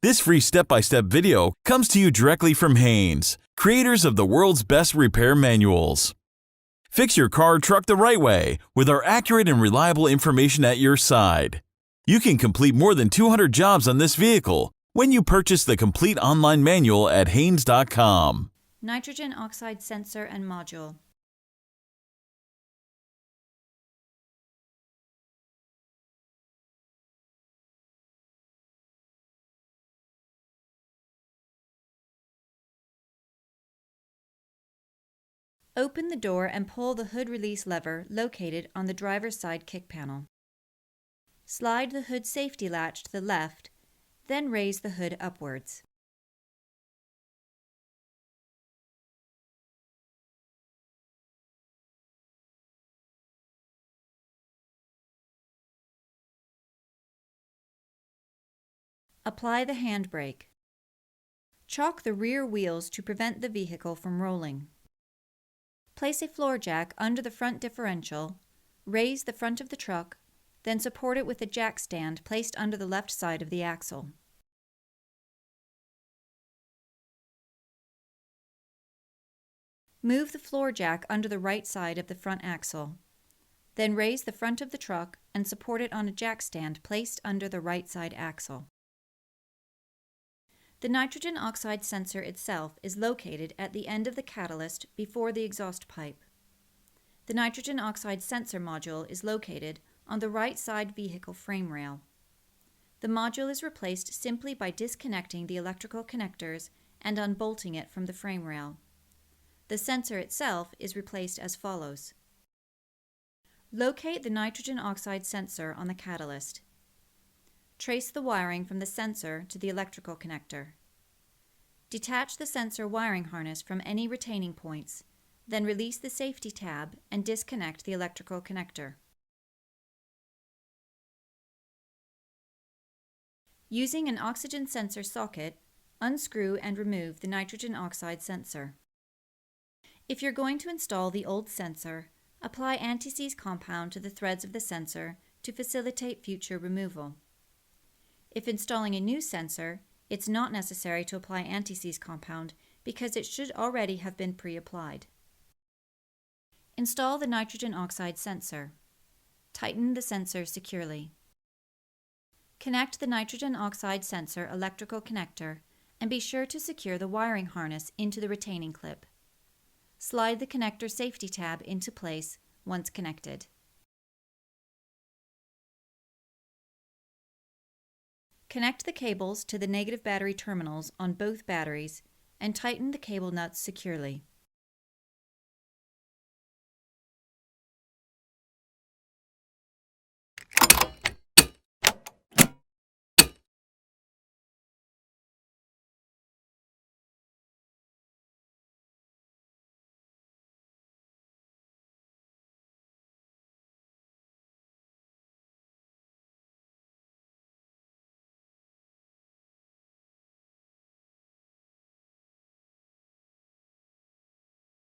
This free step-by-step video comes to you directly from Haynes, creators of the world's best repair manuals. Fix your car or truck the right way with our accurate and reliable information at your side. You can complete more than 200 jobs on this vehicle when you purchase the complete online manual at Haynes.com. Nitrogen oxide sensor and module. Open the door and pull the hood release lever located on the driver's side kick panel. Slide the hood safety latch to the left, then raise the hood upwards. Apply the handbrake. Chock the rear wheels to prevent the vehicle from rolling. Place a floor jack under the front differential, raise the front of the truck, then support it with a jack stand placed under the left side of the axle. Move the floor jack under the right side of the front axle. Then raise the front of the truck and support it on a jack stand placed under the right side axle. The nitrogen oxide sensor itself is located at the end of the catalyst before the exhaust pipe. The nitrogen oxide sensor module is located on the right side vehicle frame rail. The module is replaced simply by disconnecting the electrical connectors and unbolting it from the frame rail. The sensor itself is replaced as follows. Locate the nitrogen oxide sensor on the catalyst. Trace the wiring from the sensor to the electrical connector. Detach the sensor wiring harness from any retaining points, then release the safety tab and disconnect the electrical connector. Using an oxygen sensor socket, unscrew and remove the nitrogen oxide sensor. If you're going to install the old sensor, apply anti-seize compound to the threads of the sensor to facilitate future removal. If installing a new sensor, it's not necessary to apply anti-seize compound because it should already have been pre-applied. Install the nitrogen oxide sensor. Tighten the sensor securely. Connect the nitrogen oxide sensor electrical connector and be sure to secure the wiring harness into the retaining clip. Slide the connector safety tab into place once connected. Connect the cables to the negative battery terminals on both batteries and tighten the cable nuts securely.